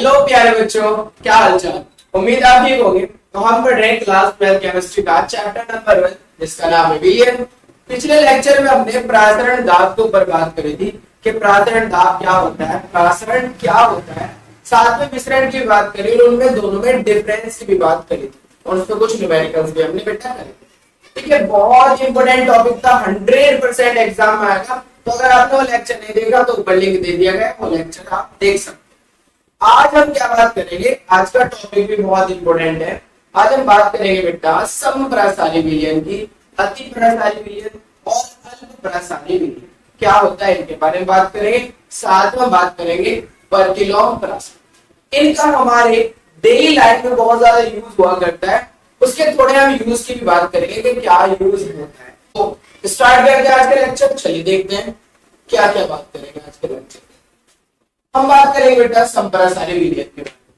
Hello प्यारे बच्चों, क्या हालचाल। उम्मीद आप ठीक होंगे। तो हम पढ़ रहे हैं क्लास 12 केमिस्ट्री का चैप्टर नंबर 1 जिसका नाम है विलयन। पिछले लेक्चर में हमने प्रासरण दाब के ऊपर बात करी थी कि प्रासरण दाब क्या होता है, प्रासरण क्या होता है, साथ में मिश्रण की बात करी और उनमें दोनों में डिफरेंस की भी बात करी थी और उसमें कुछ न्यूमेरिकल्स भी हमने बेटा करे थे। ठीक है, बहुत इंपॉर्टेंट टॉपिक था, 100% एग्जाम में आएगा। तो अगर आपने वो लेक्चर नहीं देखा तो ऊपर लिंक दे दिया गया, वो लेक्चर आप देख सकते। आज हम क्या बात करेंगे, आज का टॉपिक भी बहुत इंपॉर्टेंट है। आज हम बात करेंगे बेटा समप्रसारी विलयन की, अति प्रसारी विलयन और अल्प प्रसारी विलयन क्या होता है इनके बारे में बात करेंगे। साथ में बात करेंगे प्रतिलोम प्रसार। इनका हमारे डेली लाइफ में बहुत ज्यादा यूज हुआ करता है, उसके थोड़े हम यूज की भी बात करेंगे कि क्या यूज होता है। तो स्टार्ट करते हैं आज के लेक्चर। चलिए देखते हैं क्या क्या बात करेंगे आज के लेक्चर। हम बात करेंगे बेटा समप्रसारी विलयन के बारे में,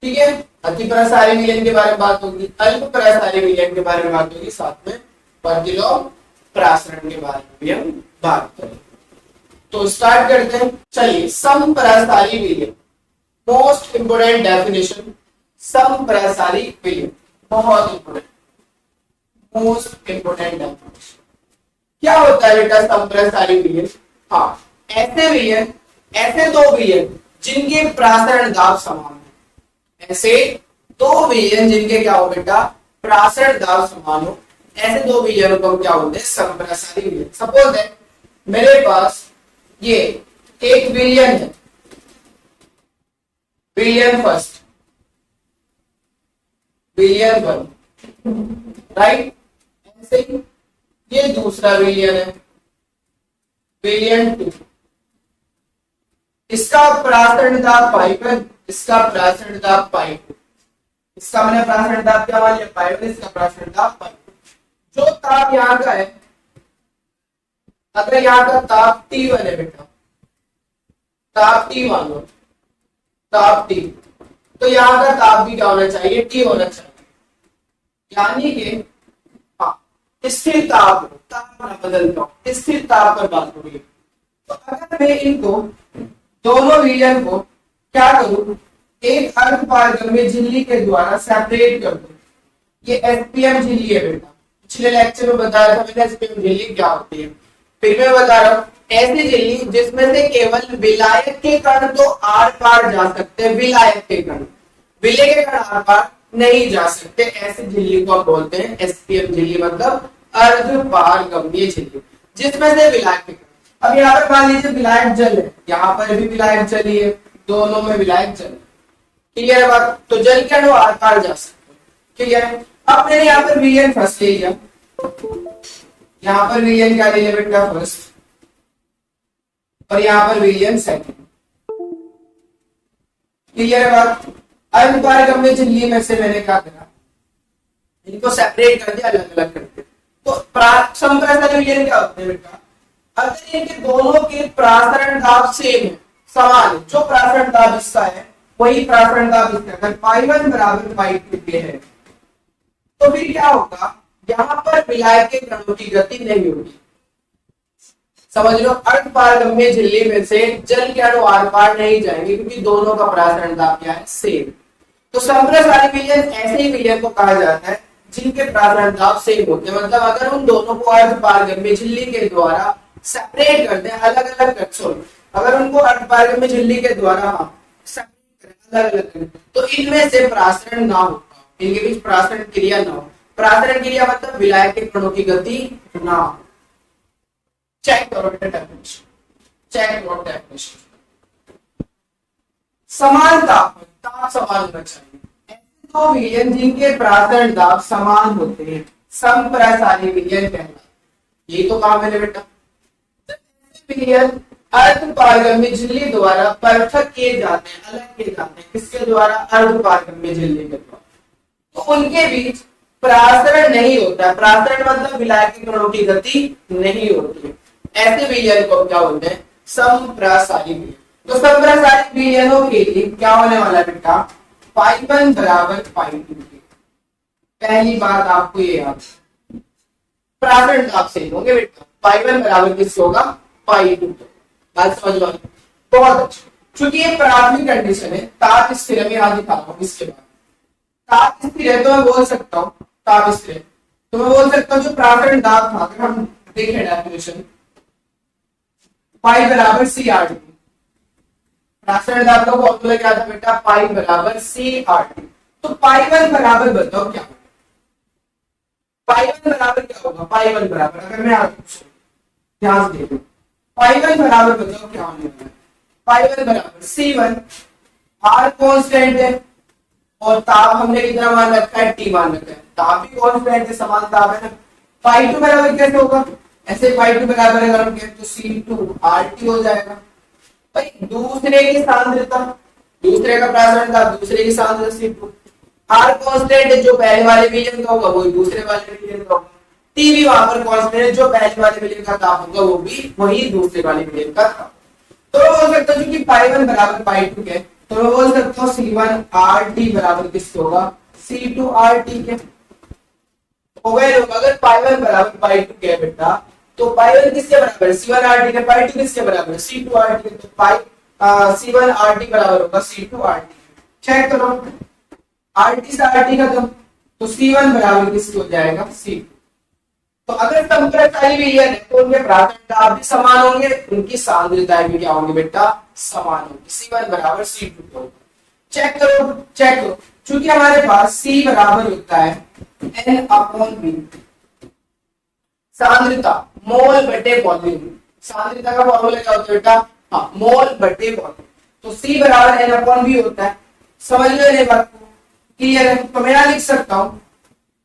ठीक है। अति प्रसारी विलयन के बारे में बात होगी, अल्प प्रसारी विलयन के बारे में बात होगी, साथ में प्रतिलोम प्रसारण के बारे में भी हम बात करेंगे। तो स्टार्ट करते हैं। चलिए, समप्रसारी विलयन, मोस्ट इंपोर्टेंट डेफिनेशन। समप्रसारी विलयन बहुत इंपोर्टेंट, मोस्ट इंपोर्टेंट डेफिनेशन। क्या होता है बेटा समप्रसारी विलयन? हाँ, ऐसे दो विलयन जिनके प्रासरण दाब समान है, ऐसे दो विलयन जिनके क्या हो बेटा प्रासरण दाब समान हो, ऐसे दो विलयनों को क्या बोलते हैं? समप्रसारी विलयन। सपोज है मेरे पास ये एक विलयन है, विलयन फर्स्ट, विलयन वन, राइट। ऐसे ही ये दूसरा विलयन है, विलयन टू। इसका प्रासरण दाब पाई1, इसका प्रासरण दाब पाई2। इसका मैंने प्रासरण दाब क्या मान लिया? पाई1, इसका प्रासरण दाब पाई2। जो ताप यहां का है, अगर यहां का ताप T1 है बेटा, ताप T मान लो, ताप T, तो यहां का ताप भी क्या होना चाहिए? T होना चाहिए। यानी कि हाँ, स्थिर ताप, ताप ना बदलता हूं, स्थिर ताप पर बात हो रही है। तो अगर मैं इनको दोनों विलयन को क्या करूं? एक अर्धपारगम्य झिल्ली के द्वारा सेपरेट कर दूं। ये एसपीएम झिल्ली है बेटा, पिछले लेक्चर में बताया था मैंने एसपीएम झिल्ली क्या होती है। फिर मैं बता रहा हूं, ऐसी झिल्ली जिसमें से केवल विलायक के कण तो आर पार जा सकते हैं, विलायक के कण, विलय के कण आर पार नहीं जा सकते, ऐसी झिल्ली को आप बोलते हैं एसपीएम झिल्ली, मतलब अर्धपारगम्य झिल्ली जिसमें से विलायक के कण। अब यहाँ पर मान लीजिए विलायक जल है, यहाँ पर भी विलायक जल ही है, दोनों में विलायक जल, ठीक है बात। तो जल के अणु आर पार जा सकते हैं, ठीक है। अब मैंने यहाँ पर विलयन फर्स्ट ले लिया, यहाँ पर विलयन क्या ले लिया बेटा? फर्स्ट, और यहाँ पर विलयन सेकंड, क्लियर है बात। अर्धपारगम्य झिल्ली में से मैंने क्या करा? इनको सेपरेट कर दिया, अलग अलग कर दिया। तो समप्रसारी विलयन क्या होते हैं बेटा? अगर इनके दोनों के प्रासरण दाब सेम है, समान है, जो प्रासरण दाब इसका है वही प्रासरण दाब इसका, अगर पाई1 बराबर पाई2 के है, तो फिर क्या होगा? यहां पर विलायक के कणों की गति नहीं होगी। समझ लो, अर्धपारगम्य झिल्ली में से जल के अणु आर पार नहीं जाएंगे क्योंकि दोनों का प्रासरण दाब क्या है? सेम। तो समप्रसारी विलयन ऐसे ही विलयन को कहा जाता है जिनके प्रासरण दाब सेम होते हैं, मतलब अगर उन दोनों को अर्धपारगम्य झिल्ली के द्वारा सेपरेट करते हैं, अलग अलग कर, सॉरी, अगर उनको अर्धपारगम्य झिल्ली के द्वारा सेपरेट करें, अलग अलग करें, तो इनमें से प्रासरण ना हो, इनके बीच प्रासरण क्रिया ना हो। प्रासरण क्रिया मतलब विलायक के कणों की गति ना हो। चेक करो बेटा डेफिनेशन, चेक करो डेफिनेशन। समान ताप, ताप समान होना चाहिए। ऐसे दो विलयन जिनके प्रासरण दाब समान होते हैं समप्रसारी विलयन कहलाते। ये तो काम है बेटा। विलयन अर्धपारगम्य झिल्ली द्वारा पृथक किए जाते हैं, अलग किए जाते हैं, किसके द्वारा? अर्धपारगम्य झिल्ली के द्वारा। तो उनके बीच प्रासरण नहीं होता है, प्रासरण मतलब विलायक के कणों की गति नहीं होती है। ऐसे विलयन को क्या बोलते हैं? समप्रसारी विलयन। तो समप्रसारी विलयनों के लिए क्या होने वाला है बेटा? पाई1 बराबर पाई2 के। पहली बात आपको ये याद, प्रासरण दाब से होंगे बेटा, पाई1 बराबर किससे होगा? पाई2। बात समझ लो, बहुत अच्छा। चूंकि ये प्राथमिक कंडीशन है, ताप स्थिर है, मैं यहां दिखा रहा हूं। इसके बाद ताप स्थिर है तो मैं बोल सकता हूँ, ताप स्थिर है तो मैं बोल सकता हूँ जो प्राथमिक दाब था, अगर हम देखें डेफिनेशन, पाई बराबर सी आर टी। प्राथमिक दाब का फॉर्मूला क्या था बेटा, पाई बराबर सी आर टी। तो पाई वन बराबर बताओ क्या होगा, पाई वन बराबर क्या होगा, पाई वन बराबर, अगर मैं आपको पूछूं ध्यान से देखो, पाई वन बराबर बताओ क्या होने वाला है। पाई वन बराबर सी वन, आर कांस्टेंट है और ताप हमने कितना मान रखा है, टी मान रखा है, ताप भी कांस्टेंट है, समान ताप है ना। पाई टू बराबर कैसे होगा, ऐसे पाई टू बराबर अगर हम कहें तो सी टू आर टी हो जाएगा। भाई दूसरे की सांद्रता, दूसरे का प्रासरण ताप, दूसरे की सांद्रता सी टू, आर कांस्टेंट है, जो पहले वाले मीडियम का होगा वो दूसरे वाले मीडियम का होगा, टी भी वहां पर कांस्टेंट है, जो पहले वाले मीडियम का ताप होगा वो भी वही दूसरे वाले मीडियम का ताप। तो मैं बोल सकता हूँ कि पाई वन बराबर पाई टू के, तो मैं बोल सकता हूँ सी वन आर टी बराबर किसके होगा, सी टू आर टी के हो गए लोग। अगर पाई वन बराबर पाई टू के बेटा, तो पाई वन किसके बराबर है, सी वन आर टी के, पाई टू किसके बराबर है, सी टू आर टी के, तो पाई सी वन आर टी बराबर होगा सी टू आर टी। चेक करो, आर टी से आर टी खत्म, तो सी वन बराबर किसके हो जाएगा, सी टू। तो अगर संप्रसारी विलयन है तो उनके प्राथमिक दाब भी समान होंगे, उनकी सांद्रताएं भी क्या होंगी बेटा, समान होंगी। C1 बराबर C2 होगा। चेक करो, चेक करो, चूंकि हमारे पास C बराबर होता है N अपॉन V, सांद्रता मोल बटे वॉल्यूम, सांद्रता का फॉर्मूला क्या होता है बेटा, हाँ मोल बटे वॉल्यूम, तो C बराबर N अपॉन V होता है। समझ लो ये बात को, क्लियर है। तो मैं लिख सकता हूँ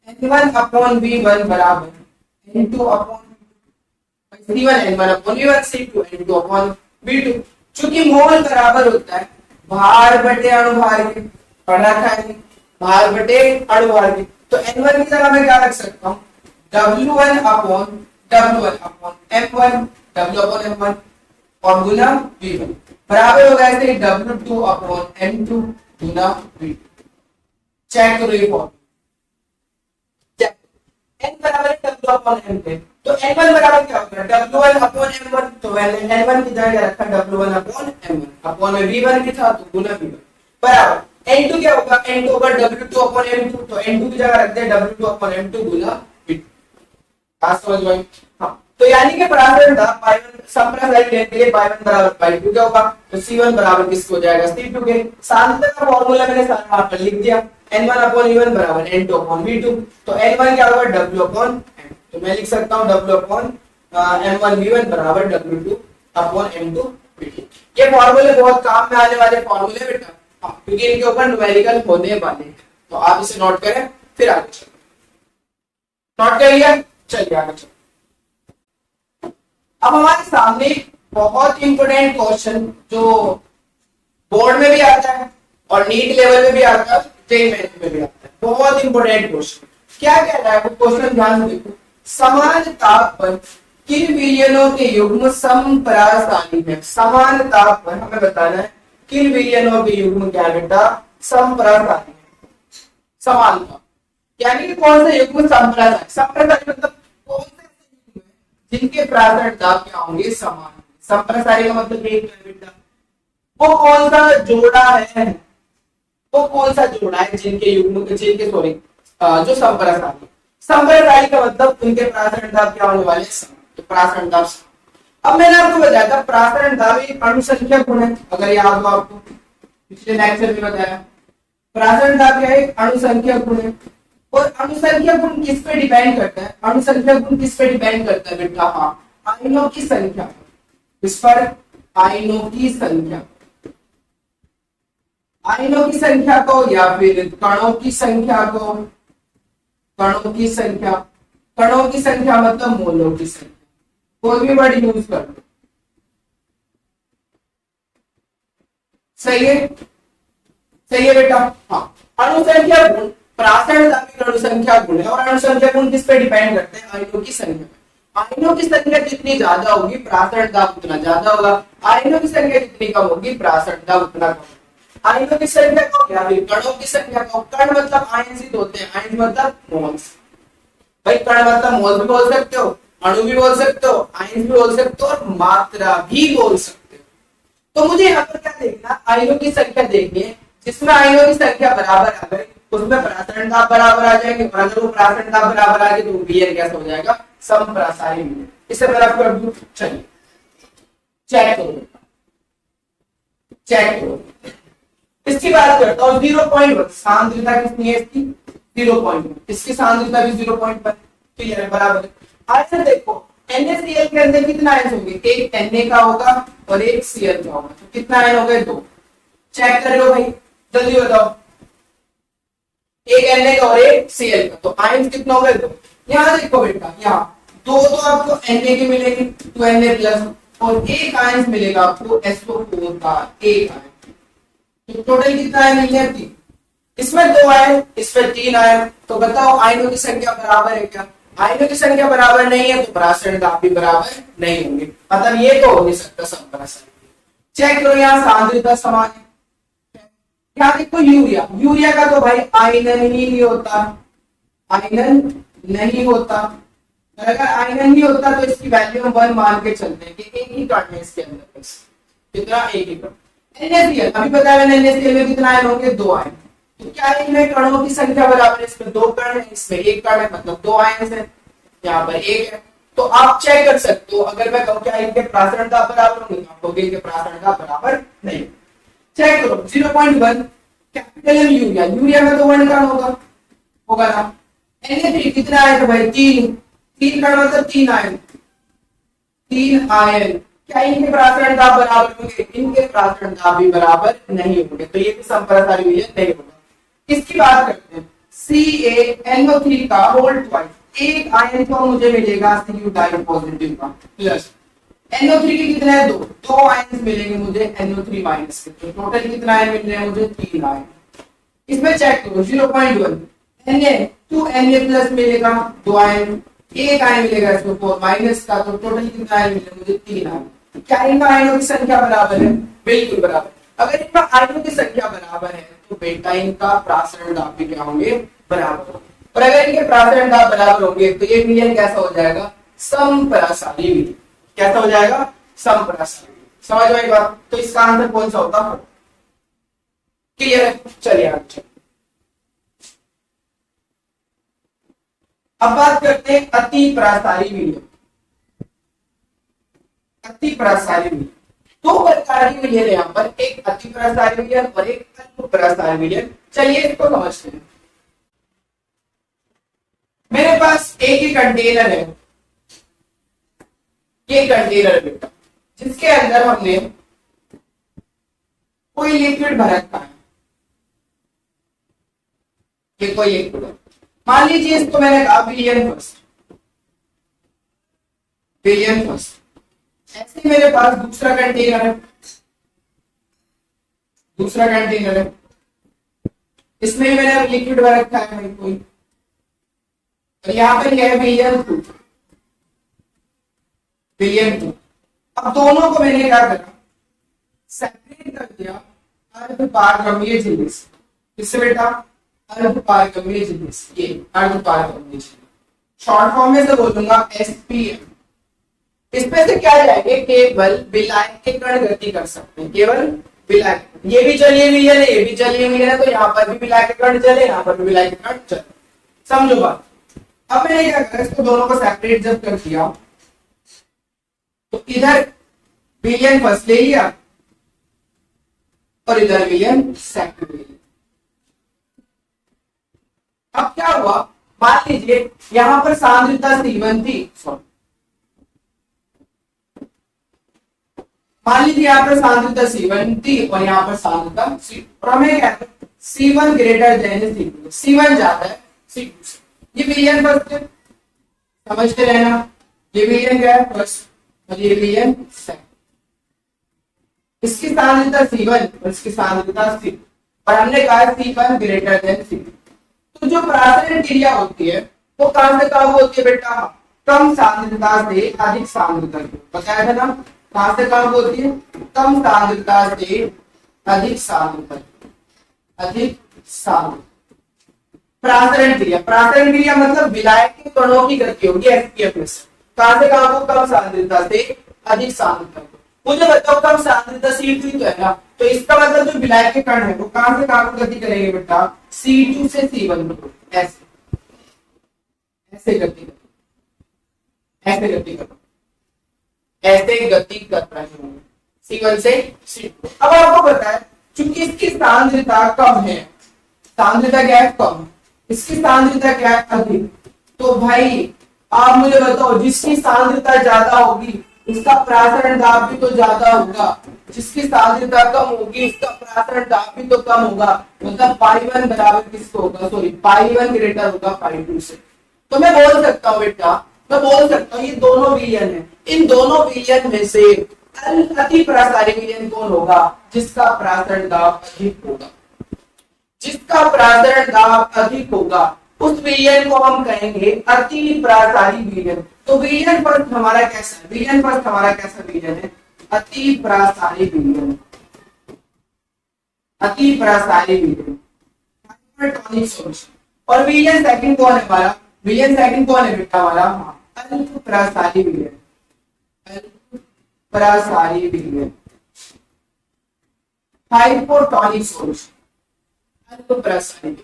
N1 अपॉन V1 बराबर N2 upon C1 N1 upon V1, C2 N2 upon V2। चूंकि मोल बराबर होता है भार बटे अणुभार के, पढ़ा था भार बटे अणुभार के, तो N1 की जगह मैं क्या रख सकता हूँ, W1 upon M1, W upon M1 और गुना V1 बराबर होगा ऐसे W2 अपॉन M2 गुना V2। चेक करो ये फॉर्मूला, n बराबर है W अपॉन M पे, तो N1 बराबर क्या होगा, W1 अपॉन M1, तो मैंने N1 की जगह रखा W1 अपॉन M1, अपॉन में V1 भी था तो गुना V1 बराबर N2 क्या होगा, N2 होगा W2 अपॉन M2, तो N2 की जगह रख दे W2 अपॉन M2 गुना V2। बात समझ में आई? हां, तो यानी कि प्रासरण था पाई1 संप्रसारी लेने के लिए पाई1 बराबर पाई2 क्या होगा, तो C1 बराबर किसको हो जाएगा, C2 के। सांद्रता का फार्मूला मैंने सारा यहां पर लिख दिया, N1 अपॉन V1 बराबर N2 अपॉन V2, तो N1 क्या होगा W अपॉन M, तो मैं लिख सकता हूं W अपॉन M1 V1 बराबर W2 अपॉन M2 V2। ये फार्मूले बहुत काम में आने वाले फार्मूले बेटा, हां क्योंकि इनके ऊपर न्यूमेरिकल होने वाले हैं, तो आप इसे नोट करें फिर आगे चलो। नोट कर लिया, चलिए आगे चलो। अब हमारे सामने बहुत इंपोर्टेंट क्वेश्चन जो बोर्ड में भी आता है और नीट लेवल में भी आता है, जेईई मेंस में भी आता है, बहुत इंपोर्टेंट क्वेश्चन। क्या कह रहा है वो क्वेश्चन, ध्यान से देखो। समान ताप पर किन विलयनों के युग्म समपरासारी है, समान ताप पर हमें बताना है किन विलयनों के युग्म क्या बेटा, समपरासारी है। समान ताप यानी कि कौन सा युग्म समपरासारी, समपरासारी मतलब कौन से युग्म है जिनके प्रासरण ताप क्या होंगे, समान। समपरासारी का मतलब ये है बेटा, वो कौन सा जोड़ा है, वो कौन सा जोड़ा है जिनके युग्म जिनके सॉरी जो समपरासारी, समपरासारी का मतलब उनके प्रासरण दाब क्या होने वाले, तो प्रासरण दाब। अब मैंने आपको बताया था प्रासरण दाब एक अणुसंख्या गुण है, अगर याद हो आपको पिछले लेक्चर में बताया, प्रासरण दाब क्या है, अणुसंख्या गुण है। और अणुसंख्या गुण किस पे डिपेंड करता है, अणुसंख्या गुण किस पे डिपेंड करता है बेटा, हाँ आयनों की संख्या, इस पर आयनों की संख्या, आयनों की संख्या को या फिर कणों की संख्या को, कणों की संख्या, कणों की संख्या मतलब मोलों की संख्या, कोई भी वर्ड यूज कर लो, सही है, सही है बेटा। हाँ अणुसंख्या गुण, प्रासरण दाब अणुसंख्या गुण है और अणुसंख्या गुण किस पे डिपेंड करते हैं, आयनों की संख्या। आयनों की संख्या जितनी ज्यादा होगी प्रासरण दाब उतना ज्यादा होगा, आयनों की संख्या जितनी कम होगी प्रासरण दाब उतना कम होगा। आयनों की संख्या को या फिर कणों की संख्या को, कण मतलब आयनित होते हैं, आयन मतलब मोल्स, भाई कण मतलब मोल भी बोल सकते हो, अणु भी बोल सकते हो, आयन भी बोल सकते हो और मात्रा भी बोल सकते हो। तो मुझे यहाँ पर क्या देखना, आयनों की संख्या देखनी है, जिसमें आयनों की संख्या बराबर आ गई उसमें प्रासरण दाब बराबर आ जाएंगे, और अगर वो प्रासरण दाब बराबर आ गए तो वीएन कैसा हो जाएगा, समप्रासारी विलयन। इससे पहले आपको रख दूं, चलिए चेक करो, चेक करो। इसकी बात करता हूँ 0.1 सांद्रता कितनी है इसकी, 0.1, इसकी सांद्रता भी 0.1, क्लियर है, बराबर। अच्छा देखो NaCl के अंदर कितना आयन होंगे, एक Na का होगा और एक Cl का होगा, तो कितना आयन हो गए, 2। चेक कर लो भाई, जल्दी बताओ, एक Na का और एक Cl का, तो आयन कितना हो गए, 2। यहाँ देखो बेटा, यहाँ दो तो आपको Na के मिलेंगे, तो Na प्लस, और एक आयन मिलेगा आपको SO4 का, एक आयन, तो टोटल कितना आयन मिल गया, 3। इसमें 2 आयन, इसमें 3 आयन, तो बताओ आयनों की संख्या बराबर है क्या, आयनों की संख्या बराबर नहीं है तो प्रासरण दाब भी बराबर नहीं होंगे, मतलब ये तो हो नहीं सकता समप्रासारी। चेक करो यहाँ सांद्रता समान है, यहाँ देखो यूरिया, यूरिया का तो भाई आयनन ही नहीं होता, आयनन नहीं होता, अगर आयनन नहीं होता तो इसकी वैल्यू हम 1 मान के चलते हैं कि एक ही कण है इसके अंदर, बस कितना, एक ही कण। NaCl अभी बताया मैंने, NaCl में कितना आयन होंगे, 2 आयन, तो क्या इनमें कणों की संख्या बराबर है, इसमें 2 कण है, इसमें 1 कण है, मतलब 2 आयन है, यहाँ पर 1 है। तो आप चेक कर सकते हो, अगर मैं कहूँ क्या इनके प्रासरण दाब बराबर होंगे, आप कहोगे इनके प्रासरण दाब बराबर नहीं। चेक करो 0.1 कैपिटल एम यूरिया, यूरिया में तो 1 कण होगा ना। Na3 कितना आयन है भाई, 3 कण मतलब 3 आयन, 3 आयन, क्या इनके प्रासरण दाब बराबर होंगे, इनके प्रासरण दाब भी बराबर नहीं होंगे, तो ये भी समप्रासारी विलयन नहीं होगा। इसकी बात करते हैं CaNO3 का होल ट्वाइस, एक आयन को मुझे मिलेगा Cu डाई पॉजिटिव का प्लस, NO3 के कितने हैं, 2 आयन मिलेंगे मुझे NO3 माइनस के, तो टोटल कितना आयन मिल रहे हैं मुझे, 3 आयन। इसमें चेक करो 0.1 Na प्लस मिलेगा 2 आयन, एक आयन मिलेगा इसमें 4 माइनस का, तो टोटल कितना आयन मिलेगा मुझे, 3 आयन। क्या इनका आयनों की संख्या बराबर है, बिल्कुल बराबर। अगर इनका आयनों की संख्या बराबर है तो बेटा इनका प्रासरण दाब भी क्या होंगे, बराबर होंगे, और अगर इनके प्रासरण दाब बराबर होंगे तो ये विलयन कैसा हो जाएगा, समप्रासारी विलयन, कैसा हो जाएगा, समप्रासारी। समझ में आई बात, तो इसका आंसर कौन सा होता है, क्लियर है, चलिए आगे। अब बात करते हैं अति प्रासारी विलयन। अति प्रासारी विलयन, 2 प्रकार की विलयन है यहाँ पर, एक अति प्रासारी विलयन और एक अल्प प्रासारी विलयन। चलिए इसको समझते हैं। मेरे पास एक ही कंटेनर है, ये कंटेनर है बेटा, जिसके अंदर हमने कोई लिक्विड भर रखा है, ये कोई लिक्विड है, मान लीजिए इसको मैंने कहा विलियन फर्स्ट, विलियन फर्स्ट। ऐसे मेरे पास दूसरा कंटेनर है, दूसरा कंटेनर है, इसमें भी मैंने लिक्विड भर रखा है भाई कोई, और यहाँ पर यह है विलियन 2, विलियन 2। अब दोनों को मैंने क्या करा, सेपरेट कर दिया अर्धपारगम्य झिल्ली से, किससे बेटा, अर्धपारगम्य झिल्ली से, ये अर्धपारगम्य झिल्ली, शॉर्ट फॉर्म में से बोलूंगा SPM। इसमें से क्या जाएंगे, केवल विलायक के कण गति कर सकते हैं, केवल विलायक, ये भी चलिए विलयन है, ये भी चलिए विलयन है, तो यहाँ पर भी विलायक के कण चले, यहाँ पर भी विलायक के कण चले, समझो बात। अब मैंने क्या करा, इसको दोनों को सेपरेट जब कर दिया तो इधर विलयन फर्स्ट ले लिया और इधर विलयन सेकंड ले लिया। अब क्या हुआ, मान लीजिए यहां पर सांद्रता C1 थी, सॉरी मान लीजिए यहाँ पर सांद्रता C1 थी और यहाँ पर सांद्रता C2, और हमें क्या है C1 greater than C2, C1 ज्यादा है C2 से, ये विलयन फर्स्ट है, समझते रहना, ये विलयन क्या है फर्स्ट और ये विलयन सेकंड, इसकी सांद्रता C1 और इसकी सांद्रता C2, और हमने कहा C1 ग्रेटर देन C2। तो जो प्रासरण क्रिया होती है वो कहां से कहां होती है बेटा, कम सांद्रता से अधिक सांद्रता की, बताया था ना, कहां से कहां होती है, कम सांद्रता से अधिक सांद्रता, अधिक सांद्रता। प्रासरण क्रिया, प्रासरण क्रिया मतलब विलायक के कणों की गति होगी SPM में से, कहां से कहां को, कम सांद्रता से अधिक सांद्रता को। मुझे बताओ कम सांद्रता C2 तो है ना, तो इसका मतलब जो विलायक के कण है वो कहां से कहां को गति करेंगे बेटा, C2 से C1 को, ऐसे ऐसे गति ऐसे गति कर ऐसे गति कर रहे हैं C1 से C2। अब आपको पता है चूंकि इसकी सांद्रता कम है, सांद्रता क्या है, कम, इसकी सांद्रता क्या है, अधिक, तो भाई आप मुझे बताओ जिसकी सांद्रता ज्यादा होगी उसका प्रासरण दाब भी तो ज्यादा होगा, जिसकी सांद्रता कम होगी उसका प्रासरण दाब भी तो कम होगा, मतलब पाई1 बराबर किसको होगा, सॉरी पाई1 ग्रेटर होगा पाई2 से। तो मैं बोल सकता हूँ बेटा, मैं बोल सकता हूँ ये दोनों विलयन है, इन दोनों विलयन में से अति प्रासारी विलयन कौन होगा, जिसका प्रासरण दाब अधिक होगा, जिसका प्रासरण दाब अधिक होगा उस विलयन को हम कहेंगे अति प्रासारी विलयन। तो विलयन फर्स्ट हमारा कैसा है, विलयन फर्स्ट हमारा कैसा विलयन है, अति प्रासारी विलयन, अति प्रासारी विलयन, हाइपरटोनिक सॉल्यूशन। और विलयन सेकंड कौन है हमारा, विलयन सेकंड कौन है बेटा हमारा, अल्प प्रासारी विलयन, अल्प प्रासारी विलयन, हाइपोटोनिक सॉल्यूशन, अल्प प्रासारी विलयन।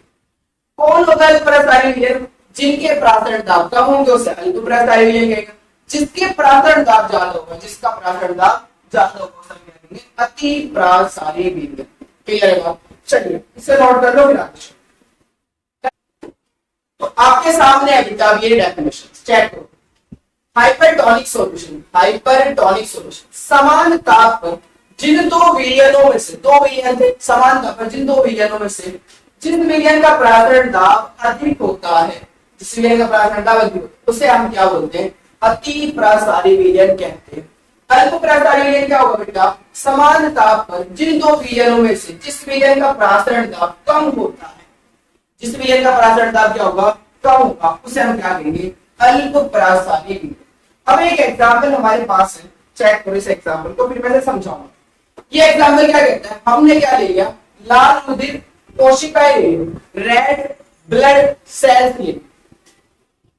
कौन होगा अल्प प्रासारी विलयन, जिनके प्रासरण दाब कम होंगे उसे अल्प प्रासारी विलयन कहेगा, जिसके प्रासरण दाब ज्यादा होगा, जिसका प्रासरण दाब ज्यादा होगा उसे कहेंगे अति प्रासारी विलयन। क्लियर है बात, चलिए इसे नोट कर लो फिर आगे। तो आपके सामने है बेटा ये डेफिनेशन चेक करो। हाइपरटोनिक सॉल्यूशन, हाइपरटोनिक सॉल्यूशन समान ताप पर जिन दो विलयनों में से, दो विलयन थे समान ताप पर, जिन दो विलयनों में से जिस विलयन का प्रासरण दाब अधिक होता है, जिस विलयन का प्रासरण दाब अधिक होता है उसे हम क्या बोलते हैं, अति प्रासारी विलयन कहते हैं। अल्प प्रासारी विलयन क्या होगा बेटा, समान ताप पर जिन दो विलयनों में से जिस विलयन का प्रासरण दाब कम होता है, जिस विलयन का प्रासरण दाब क्या होगा, कम होगा, उसे हम क्या कहेंगे, अल्प प्रासारी विलयन। अब एक एग्जाम्पल हमारे पास है, चेक करो इस एग्जाम्पल को फिर मैं समझाऊंगा। ये एग्जाम्पल क्या कहता है, हमने क्या ले लिया, लाल रुधिर कोशिकाएं, रेड ब्लड सेल्स लिए।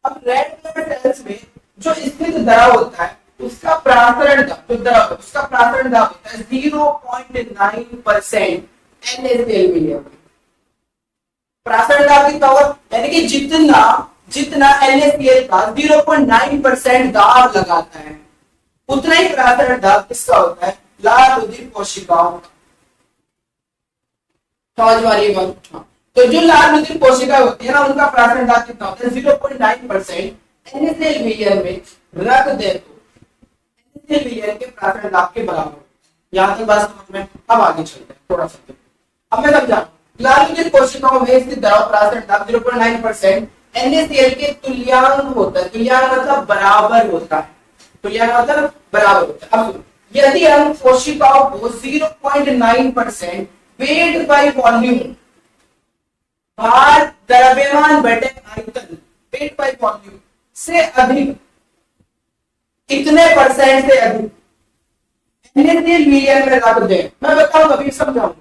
अब रेड ब्लड सेल्स में जो स्थित द्रव होता है उसका प्रासरण दाब, जो द्रव उसका प्रासरण दाब होता है 0.9% NaCl मिलियन। प्रासरण दाब कितना होगा, यानी कि जितना जितना NaCl का 0.9% दाब लगाता है उतना ही प्रासरण दाब किसका होता है, लाल रुधिर कोशिकाओं का। समझ आ रही है बात। तो जो लाल रुधिर कोशिका होती है ना उनका प्रासरण दाब कितना होता है, 0.9% NaCl विलयन में रख दे तो NaCl विलयन के प्रासरण दाब के बराबर। यहां तक बात समझ में, अब आगे चलते हैं थोड़ा सा। अब मैं समझा, लाल रुधिर कोशिकाओं में स्थित द्रव प्रासरण दाब 0.9% NaCl के तुल्यांक होता है, तुल्यांक मतलब बराबर होता है, तुल्यांक मतलब बराबर होता है। अब यदि हम कोशिकाओं को 0.9% वेट बाय वॉल्यूम, भार द्रव्यमान बटे आयतन, वेट बाय वॉल्यूम से अधिक, कितने परसेंट से अधिक NaCl विलयन में रख दें, मैं बताऊंगा अभी समझाऊंगा,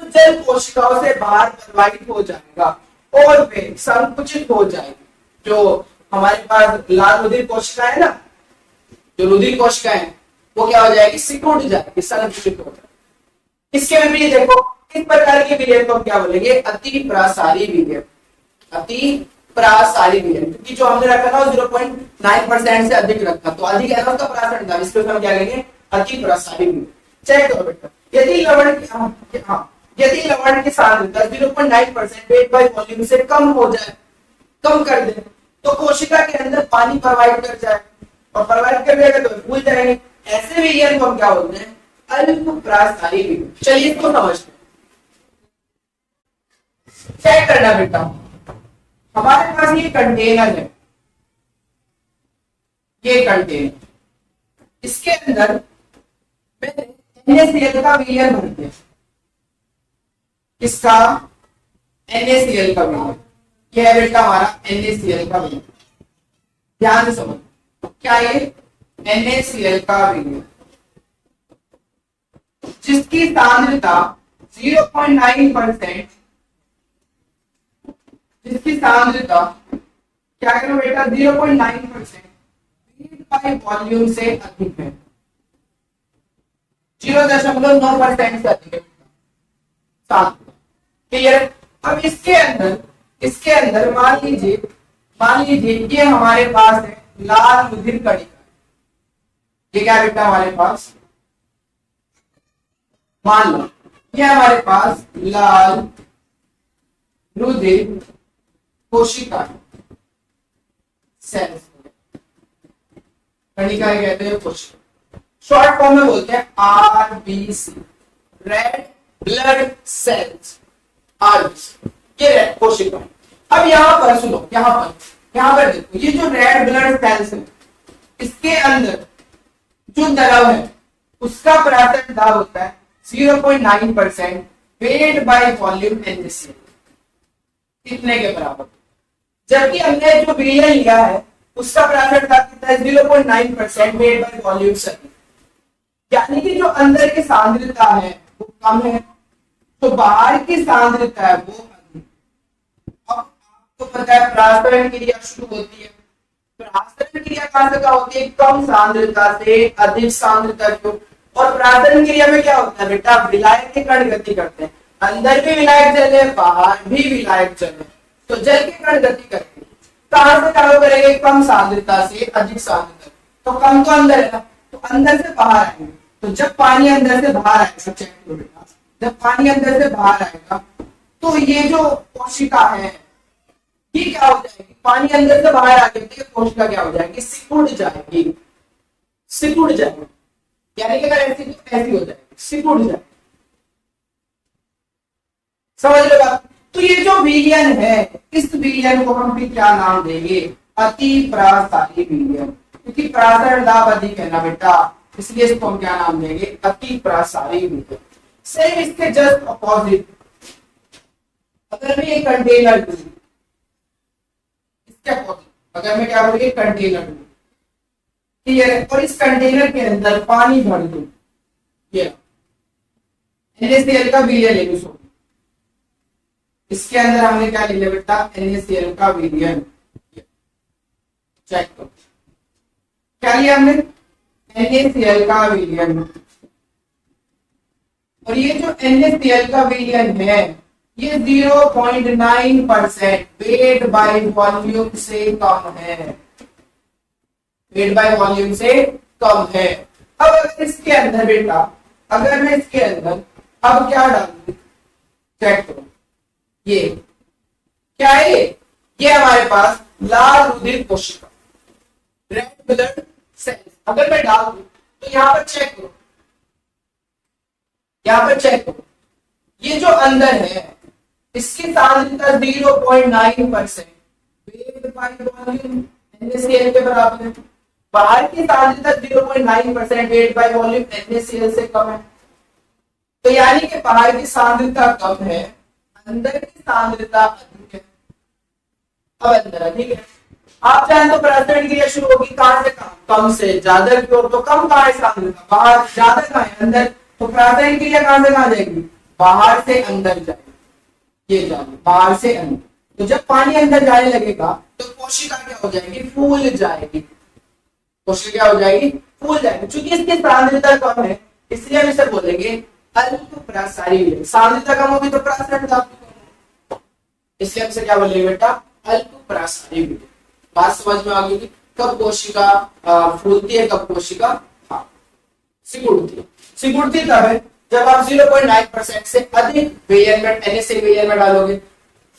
तो जल कोशिकाओं से बाहर प्रवाहित हो जाएगा और वे संकुचित हो जाएगी। जो हमारे पास लाल रुधिर कोशिका है ना, जो रुधिर कोशिका है वो क्या हो जाएगी, सिकुड़ जाएगी, संकुचित हो जाएगी। इसके विपरीत देखो, इस प्रकार की विलयन को हम क्या बोलेंगे, अति प्रासारी विलयन, अति प्रासारी विलयन, क्योंकि जो हमने रखा था 0.9% से अधिक रखा, तो अधिक है ना उसका प्रासरण दाब, इसको हम क्या कहेंगे, अति प्रासारी विलयन। चेक करो बेटा, यदि लवण की यदि लवण की सांद्रता 0.9% वेट बाय वॉल्यूम से कम हो जाए, कम कर दे, तो कोशिका के अंदर पानी प्रवाहित कर जाए, और प्रवाहित कर जाएगा तो फूल जाएंगे। ऐसे विलयन को हम क्या बोलते हैं, अल्प प्रासारी विलयन। चलिए इसको समझते हैं, चेक करना बेटा। हमारे पास ये कंटेनर है, ये कंटेनर, इसके अंदर NaCl का विलयन भरते हैं, किसका, NaCl का विलयन। यह है बेटा हमारा NaCl का विलयन, ध्यान से समझ, क्या ये NaCl का विलयन जिसकी सांद्रता 0.9%, जिसकी सांद्रता क्या करो बेटा 0.9% वेट बाय वॉल्यूम से अधिक है, 0.9% से अधिक है। क्लियर। अब इसके अंदर मान लीजिए ये हमारे पास है लाल रुधिर कणिका। ये क्या बेटा हमारे पास, मान लो ये हमारे पास लाल रुधिर कोशिका सेल्स कणिका कहते हैं कोशिका, शॉर्ट फॉर्म में बोलते हैं RBC, red blood cells, RBC, ये रेड कोशिका। अब यहां पर सुनो, यहां पर देखो, ये जो रेड ब्लड सेल्स है इसके अंदर जो द्रव है उसका परासरण दाब होता है 0.9% वेट बाय वॉल्यूम NaCl, कितने के बराबर। जबकि हमने जो विलयन लिया है उसका परासरण दाब कितना है 0.9% वेट बाय वॉल्यूम सभी, यानी कि जो अंदर की सांद्रता है वो कम है तो बाहर की सांद्रता है वो अधिक। अब आपको पता है परासरण क्रिया शुरू होती है, परासरण क्रिया कहां से होती है, कम सांद्रता से अधिक सांद्रता की। और परासरण क्रिया में क्या होता है बेटा, विलायक के कण गति करते हैं, अंदर भी विलायक जल है बाहर भी विलायक जल है, तो जल के कण गति करते हैं। कहां से चालू करेंगे, कम सांद्रता से अधिक सांद्रता, तो कम तो अंदर है ना, तो अंदर से बाहर आएंगे। तो जब पानी अंदर से बाहर आएगा, चेक करो बेटा, जब पानी अंदर से बाहर आएगा तो ये जो कोशिका है ये क्या हो जाएगी, पानी अंदर से बाहर आ गया तो कोशिका क्या हो जाएगी, सिकुड़ जाएगी, यानी कि अगर ऐसी तो ऐसी हो जाएगी, सिकुड़ जाएगी। समझ लो बात। तो ये जो विलयन है इस विलयन को हम भी क्या नाम देंगे, अति प्रासारी विलयन, क्योंकि परासरण दाब अधिक है ना बेटा, इसलिए इसको हम क्या नाम देंगे, अति प्रासारी विलयन। सेम इसके जस्ट अपोजिट, अगर मैं ये कंटेनर दूं, इसके अपोजिट अगर मैं क्या बोलूंगी, कंटेनर दूं, ठीक है, और इस कंटेनर के अंदर पानी भर दूं, ये NaCl का विलयन ले लूं, इसके अंदर हमने क्या ले लिया बेटा, NaCl का विलयन, चेक करो क्या लिया हमने, NaCl का विलयन। और ये जो NaCl का विलयन है ये 0.9% वेट बाय वॉल्यूम से कम है, वेट बाय वॉल्यूम से कम है। अब अगर इसके अंदर बेटा, अगर मैं इसके अंदर अब क्या डालूं, चेक करो, ये क्या है, ये हमारे पास लाल रुधिर कोशिका, रेड ब्लड सेल्स। अगर मैं डाल दूं तो यहां पर चेक करो, ये जो अंदर है इसकी सांद्रता 0.9% वेट बाय वॉल्यूम NaCl के बराबर है, बाहर की सांद्रता 0.9% वेट बाय वॉल्यूम NaCl से कम है। तो यानी कि बाहर की सांद्रता कम है, अंदर की सांद्रता अधिक है। अब अंदर अधिक है, आप चाहें तो परासरण क्रिया शुरू होगी कहां से, कम से ज्यादा की ओर। तो कम कहां है सांद्रता, बाहर, ज्यादा कहां है अंदर, तो परासरण क्रिया कहां से कहां जाएगी, बाहर से अंदर जाएगी, ये जाएगी बाहर से अंदर। तो जब पानी अंदर जाने लगेगा तो कोशिका क्या हो जाएगी, फूल जाएगी, कोशिका क्या हो जाएगी, फूल जाएगी। चूंकि इसकी सांद्रता कम है इसलिए हम इसे बोलेंगे अल्प प्रसारी विलयन। सांद्रता कम होगी तो परासरण दाब, इसलिए हम इसे क्या बोलेंगे बेटा, अल्प प्रसारी विलयन। बात समझ में आ गई, कब कोशिका फूलती है, कब कोशिका सिकुड़ती तब है जब आप 0.9% से अधिक विलयन में NaCl विलयन में डालोगे।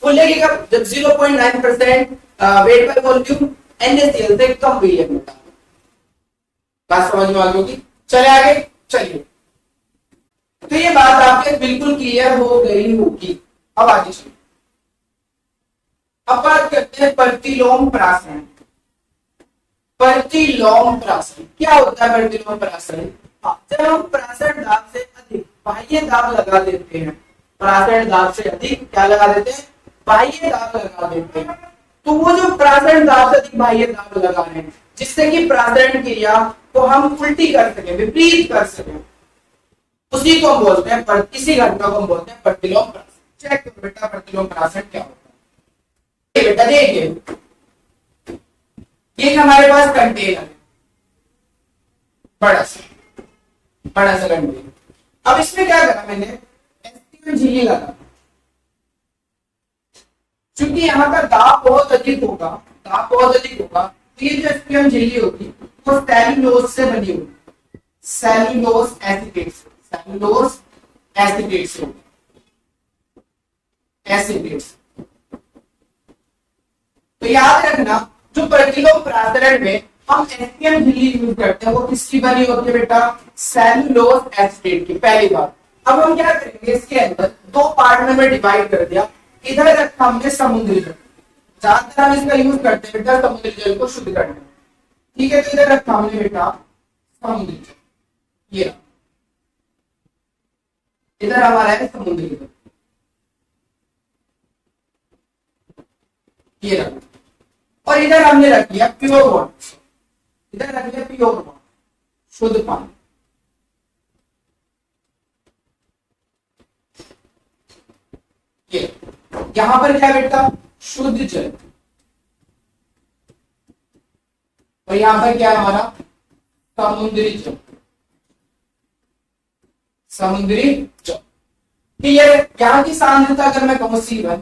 फूलेगी कब, जब 0.9% वेट बाय वॉल्यूम NaCl से कम विलयन में डालोगे। बात समझ में आ गई, चले आगे, चलिए। तो ये बात आपके बिल्कुल क्लियर हो गई होगी। अब आगे चलिए, अब बात करते हैं प्रतिलोम प्रासरण। क्या होता है प्रतिलोम प्रासरण, जब हम परासरण दाब से अधिक बाह्य दाब लगा देते हैं, परासरण दाब से अधिक क्या लगा देते हैं, बाह्य दाब लगा देते हैं। तो वो जो परासरण दाब से अधिक बाह्य दाब लगा रहे हैं जिससे कि परासरण क्रिया को हम उल्टी कर सके, विपरीत कर सके, उसी को हम बोलते हैं, इसी घटना को हम बोलते हैं प्रतिलोम प्रासरण। चेक करो बेटा प्रतिलोम प्रासरण क्या होता है। बेटा देखिए, ये हमारे पास कंटेनर है, बड़ा सा कंटेनर, अब इसमें क्या करा मैंने, एसपीएम झिल्ली लगा, क्योंकि यहाँ का दाब बहुत अधिक होगा, दाब बहुत अधिक होगा, तो ये जो एसपीएम झिल्ली होगी वो सेल्यूलोज से बनी होगी, सेल्यूलोज एसीटेट से, सेल्यूलोज एसीटेट से होगी, एसीटेट से। तो याद रखना जो पर किलो प्रासरण में हम एसपीएम झिल्ली यूज करते हैं वो किसकी बनी होती है बेटा, सेल्यूलोज एसीटेट की, पहली बात। अब हम क्या करेंगे, इसके अंदर दो पार्ट में मैं डिवाइड कर दिया, इधर रखा हमने समुद्री जल, ज्यादातर हम इसका यूज करते हैं बेटा समुद्री जल को शुद्ध करने में, ठीक है। तो इधर रखा हमने बेटा समुद्री जल, ये इधर हमारा है समुद्री जल, ये रखा, और इधर हमने रख लिया प्योर वाटर, इधर रख लिया प्योर वाटर, शुद्ध पानी। ये यहां पर क्या बेटा, शुद्ध जल, और यहां पर क्या है हमारा, समुद्री जल, समुद्री जल। ठीक है, यहाँ की सांद्रता अगर मैं कहूँ C1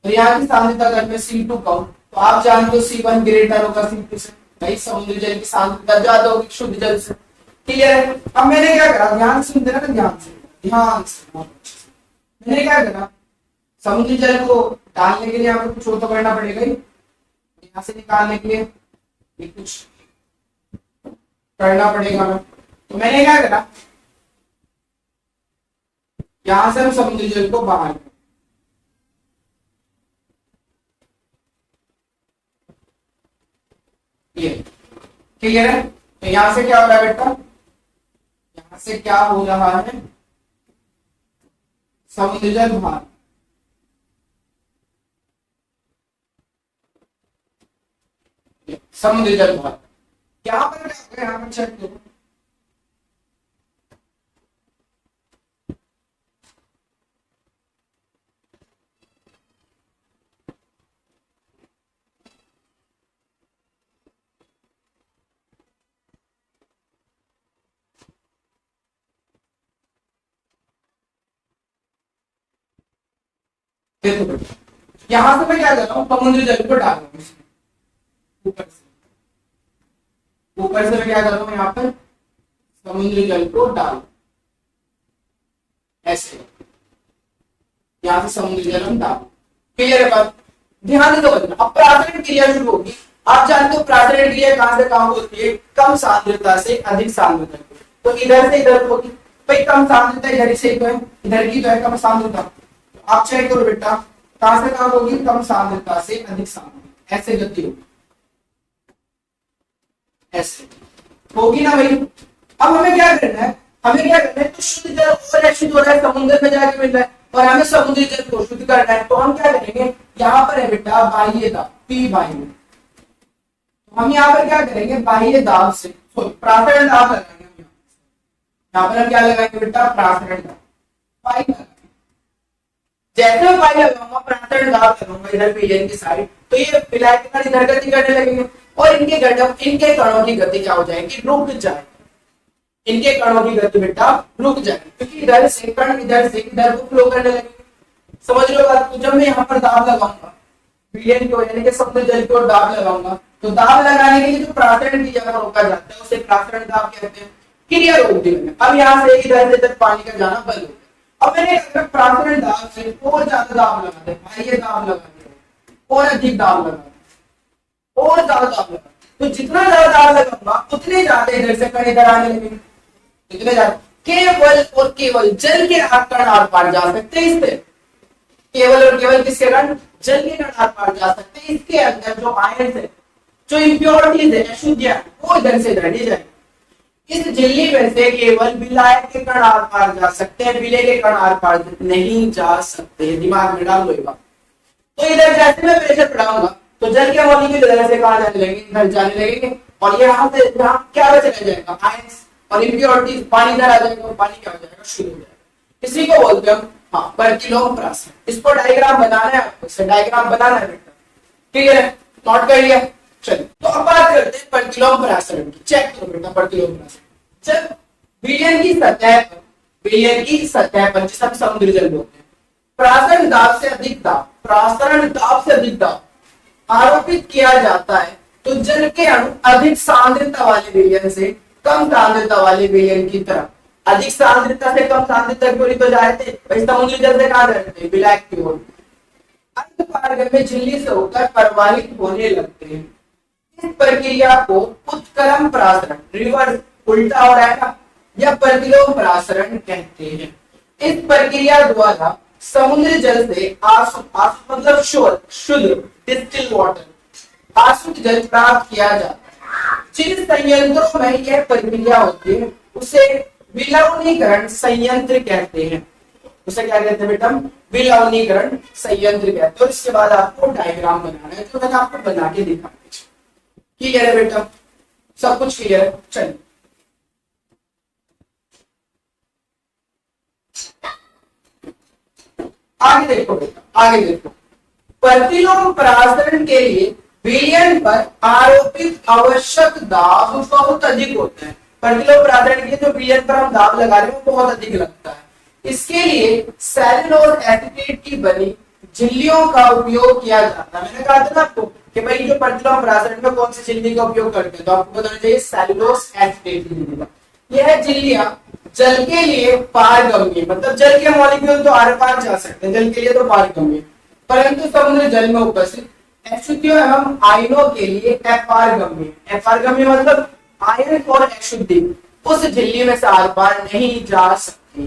और यहाँ की सांद्रता अगर मैं C2 कहूँ, तो आप जानते हो C1 ग्रेटर होगा C2 से, भाई समुद्री जल की सांद्रता ज्यादा होगी शुद्ध जल से। ठीक है, अब मैंने क्या करा, ध्यान से सुनते ना, ध्यान से, ध्यान से, मैंने क्या करा, समुद्री जल को डालने के लिए यहाँ पर कुछ और तो करना पड़ेगा ही, यहाँ से निकालने के लिए ये कुछ करना पड़ेगा हमें। तो मैंने क्या करा, यहां से हम समुद्री जल को बाहर, ये क्लियर है। तो यहां से क्या हो रहा है बेटा, यहां से क्या हो रहा है, समुद्री जल बाहर, समुद्री जल बाहर। यहां पर क्या, यहां पर चेक करो, यहां से मैं क्या कर रहा हूं, समुद्री जल को डाल रहा हूं ऊपर से, ऊपर से मैं क्या कर रहा हूं, यहाँ पर समुद्री जल को डाल, ऐसे यहां से समुद्री जल हम डाल। क्लियर है बात, ध्यान से समझना। अब प्रासरण क्रिया शुरू होगी, आप जानते हो प्रासरण क्रिया कहां से कहां होती है, कम सांद्रता से अधिक सांद्रता। तो इधर से इधर होगी, भाई कम सांद्रता इधर से तो है, इधर की तो है कम सांद्रता, आप चेक करो बेटा कहां से कहां होगी, कम सांद्रता से अधिक सांद्रता, ऐसे गति होगी, ऐसे होगी ना भाई। अब हमें क्या करना है, हमें क्या करना है, तो शुद्ध जल और अशुद्ध हो रहा है, समुद्र में जाके मिल रहा है, और हमें समुद्री जल को शुद्ध करना है। तो हम क्या करेंगे, यहाँ पर है बेटा बाह्य दाब, पी बाह्य, तो हम यहाँ पर क्या करेंगे, बाह्य दाब से प्रासरण दाब लगाएंगे, यहाँ पर हम क्या लगाएंगे बेटा, प्रासरण दाब, पाइप लगाएंगे। जैसे मैं पाइप लगाऊंगा, प्रासरण दाब लगाऊंगा इधर पीएन की साइड, तो ये पिलाए के साथ इधर गति करने लगेंगे, और इनके कणों की गति क्या हो जाएगी, रुक जाएगी, इनके कणों की गति बेटा रुक जाएगी, क्योंकि इधर से कण इधर से इधर को फ्लो करने लगेंगे। समझ लो बात। तो जब मैं यहाँ पर दाब लगाऊंगा, पीएन को यानी कि समुद्री जल को दाब लगाऊंगा, तो दाब लगाने के लिए जो प्रासरण की जगह रोका जाता है उसे प्रासरण दाब कहते हैं, क्रिया रोक दी मैंने। अब यहाँ से इधर से इधर पानी का जाना बंद हो गया। अब मैंने प्रासरण दाब से और ज्यादा दाब लगा दिया, बाह्य दाब लगा दिया, और अधिक दाब लगा दिया, और ज्यादा दाब लगा, तो जितना ज्यादा दाब लगाऊंगा उतने ज्यादा इधर से कण इधर आने लगेंगे, इतने ज्यादा। केवल और केवल जल के कण आर पार जा सकते हैं इससे, केवल और केवल किसके कण, जल के कण आर पार जा सकते हैं। इसके अंदर जो आयन है, जो इम्प्योरिटीज है, अशुद्धियां, वो इधर से इधर नहीं जाएंगे। इस झिल्ली में से केवल विलायक के कण आर पार जा सकते हैं, विलय के कण आर पार नहीं जा सकते, दिमाग में डाल लो ये बात। तो इधर जैसे मैं प्रेशर बढ़ाऊंगा तो जल के मॉलिक्यूल इधर से कहां जाने लगेंगे, इधर जाने लगेंगे, और यहाँ से यहाँ क्या बच रह जाएगा, आयंस और इम्प्योरिटीज, पानी इधर आ जाएगा, पानी क्या हो जाएगा, शुद्ध हो जाएगा। इसी को बोलते हैं हम हाँ पर किलो प्रासरण। इसको डायग्राम बनाना है आपको, इससे डायग्राम बनाना है बेटा, ठीक है, नोट कर लिया। चलिए तो अब बात करते हैं पर किलो प्रासरण की। चेक करो बेटा पर किलो प्रासरण। जब विलयन की सतह पर विलयन की सतह पर, जिसे हम समुद्री जल बोलते हैं, प्रासरण दाब से अधिक दाब, प्रासरण दाब से अधिक दाब आरोपित किया जाता है तो जल के अणु अधिक सांद्रता वाले विलयन से कम सांद्रता वाले विलयन की तरफ, अधिक सांद्रता से कम सांद्रता की ओर तो जा रहे थे भाई, समुद्री जल से कहां जा रहे थे, विलायक की ओर, अर्धपारगम्य झिल्ली से होकर प्रवाहित होने लगते हैं। इस प्रक्रिया को उत्क्रम प्रासरण, रिवर्स उल्टा हो रहा है ना, या प्रतिलोम प्रासरण कहते हैं। इस प्रक्रिया द्वारा समुद्री जल से आसु मतलब शुद्ध डिस्टिल वाटर, आसुत जल प्राप्त किया जाता है। जिन संयंत्रों में यह प्रक्रिया होती है उसे विलवणीकरण संयंत्र कहते हैं। उसे क्या कहते हैं बेटा, विलवणीकरण संयंत्र कहते हैं। और इसके बाद आपको डायग्राम बनाना है, तो मैंने आपको बना के दिखा दीजिए। क्लियर है बेटा, सब कुछ क्लियर है। चलिए आगे देखो बेटा, आगे देखो, प्रतिलोम प्रासरण के लिए विलयन पर आरोपित आवश्यक दाब बहुत अधिक होता है। प्रतिलोम प्रासरण के लिए जो विलयन पर हम दाब लगा रहे हैं वो बहुत अधिक लगता है। इसके लिए सेल्यूलोज एसीटेट की बनी झिल्लियों का उपयोग किया जाता है। मैंने कहा था ना आपको कि भाई जो प्रतिलोम प्रासरण में कौन सी झिल्ली का उपयोग करते हैं, तो आपको बताना चाहिए सेल्यूलोज एसीटेट की झिल्ली का। यह झिल्लियां जल के लिए पारगम्य, मतलब जल के मॉलिक्यूल तो आर पार जा सकते हैं, जल के लिए तो पारगम्य, परंतु समुद्र जल में उपस्थित अशुद्धियों एवं आयनों के लिए अपारगम्य। अपारगम्य मतलब आयन और अशुद्धि उस झिल्ली में से आर पार नहीं जा सकती।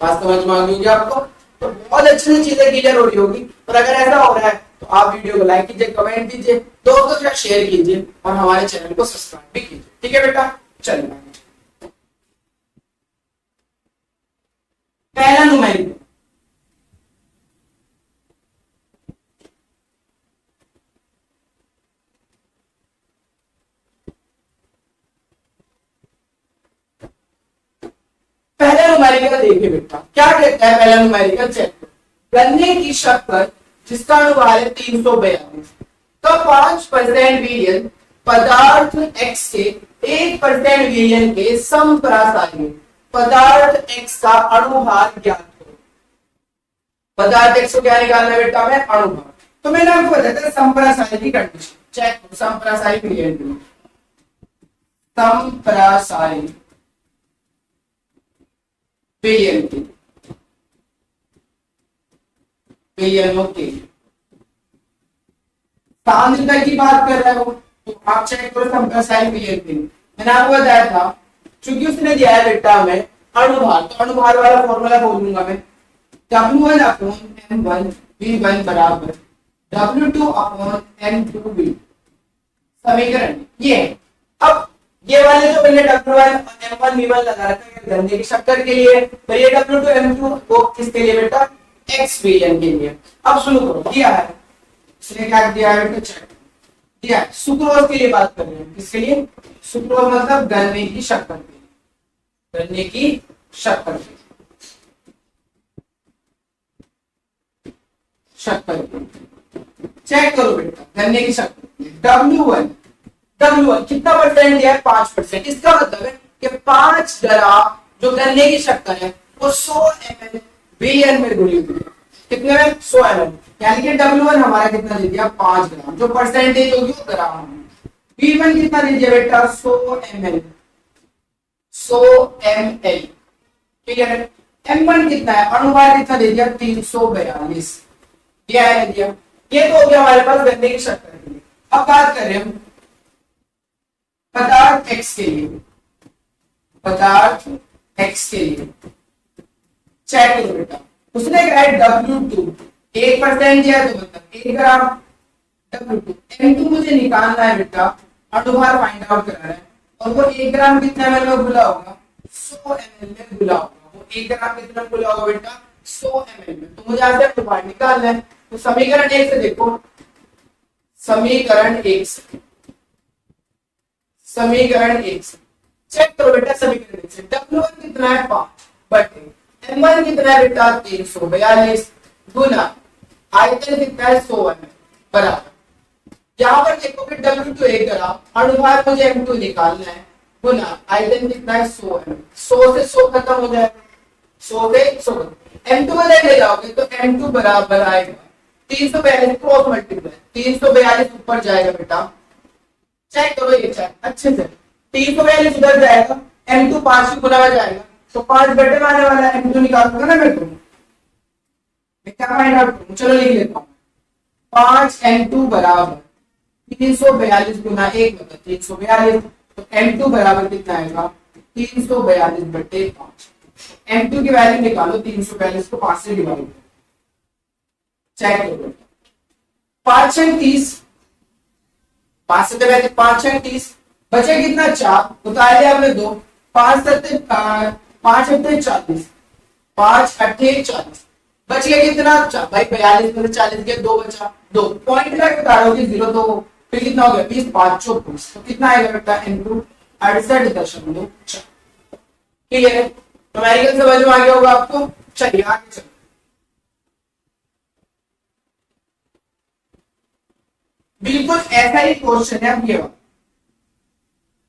बात समझ में आ गई आपको? तो बहुत अच्छी चीजें क्लियर हो रही होगी। और अगर ऐसा हो रहा है तो आप वीडियो को लाइक कीजिए, कमेंट कीजिए, दोस्तों के साथ शेयर कीजिए और हमारे चैनल को सब्सक्राइब भी कीजिए। ठीक है बेटा, चलिए पहला न्यूमेरिकल, पहला न्यूमेरिकल देखिए बेटा क्या कहता है। पहला न्यूमेरिकल चेक करो, गन्ने की शक्कर जिसका अनुपात है 342 का 5% विलयन पदार्थ X के 1% विलयन के समप्रासारी पदार्थ X का अणुभार ज्ञात करो। पदार्थ X को क्या निकालना है बेटा, मैं अणुभार। तो मैंने आपको बताया था समप्रासारी की कंडीशन चेक करो, समप्रासारी विलयन की, समप्रासारी विलयन की, विलयनों के सांद्रता की बात कर रहे हो तो आप चेक करो समप्रासारी विलयन की। मैंने आपको बताया था चूंकि उसने दिया है बेटा हमें अणुभार, तो अणुभार वाला फॉर्मूला बोल दूंगा मैं, W1 अपॉन M1 V1 बराबर W2 अपॉन M2V। समीकरण ये है। अब ये वाले जो मैंने W1 M1 V1 लगा रखा है गन्ने की शक्कर के लिए, तो ये W2 M2 वो किसके लिए बेटा, X विलयन के लिए। अब शुरू करो, दिया है इसने क्या दिया है बेटा, चेक दिया है। सुक्रोज के लिए बात कर रहे हैं, किसके लिए, सुक्रोज मतलब गन्ने की शक्कर के लिए, गन्ने की शक्कर के लिए, शक्कर के लिए चेक करो बेटा, गन्ने की शक्कर W1 कितना परसेंट दिया है, 5%। इसका मतलब है कि 5 ग्राम जो गन्ने की शक्कर है वो 100 ml विलयन में घुली हुई है। कितने में, 100 ml, यानी कि W1 हमारा कितना दे दिया, 5 ग्राम, जो परसेंटेज होगी वो ग्राम में। V1 कितना दे दिया बेटा, 100 ml, 100 ml, ठीक है। M1 कितना है, अणुभार कितना दे दिया, 342 दिया है, दिया। ये तो हो गया हमारे पास गन्ने की शक्कर के लिए। अब बात कर रहे हैं हम पदार्थ X के लिए, पदार्थ X के लिए चेक करो बेटा, उसने कहा है W2 1% दिया तो मतलब 1 ग्राम W2, M2 मुझे निकालना है बेटा, अणुभार फाइंड आउट करना है, और वो 1 ग्राम कितने ml में घुला होगा, 100 ml में घुला होगा। वो 1 ग्राम कितने में घुला होगा बेटा, 100 ml में। तो मुझे यहाँ से अणुभार निकालना है, तो समीकरण 1 से देखो, समीकरण 1 से, समीकरण 1 से चेक करो बेटा, समीकरण 1 से W1 कितना है, 5 बटे M1 कितना है बेटा, 342 गुना आयतन कितना है, 100 ml बराबर। यहाँ पर देखो कि W2 1 ग्राम, अणुभार मुझे M2 निकालना है, गुना आयतन कितना है, 100 ml। 100 से 100 खत्म हो जाएगा, 100 से 100 M2 में ले जाओगे तो M2 बराबर आएगा 342 क्रॉस मल्टीप्लाई 342 ऊपर जाएगा बेटा, चेक करो ये चेक अच्छे से, 342 उधर जाएगा, M2 5 गुना में जाएगा तो 5 बटे में आने वाला है, M2 निकालूंगा ना मेरे को, मैं क्या फाइंड आउट करूं, चलो लिख लेता हूं 5 M2 बराबर 342 गुना 1 बटा 342, तो M2 बराबर कितना आएगा 342 बटे 5, M2 की वैल्यू निकालो, 342 को 5 से डिवाइड करो, चेक करो 5 छंग 30, 5 से पहले 5 छंग 30, बचे कितना 4, उतार लिया आपने 2, 5 सत्ते 5 अट्ठे 40, 5 अट्ठे 40, बच गया कितना भाई 42 में 40 के 2 बचा, 2 पॉइंट का उतारोगे 0 तो फिर कितना हो गया 20 5 24, तो कितना आएगा बेटा इनटू 68.4, क्लियर है, न्यूमेरिकल समझ में आ गया होगा आपको, चलिए आगे चलो। बिल्कुल ऐसा ही क्वेश्चन है, अब ये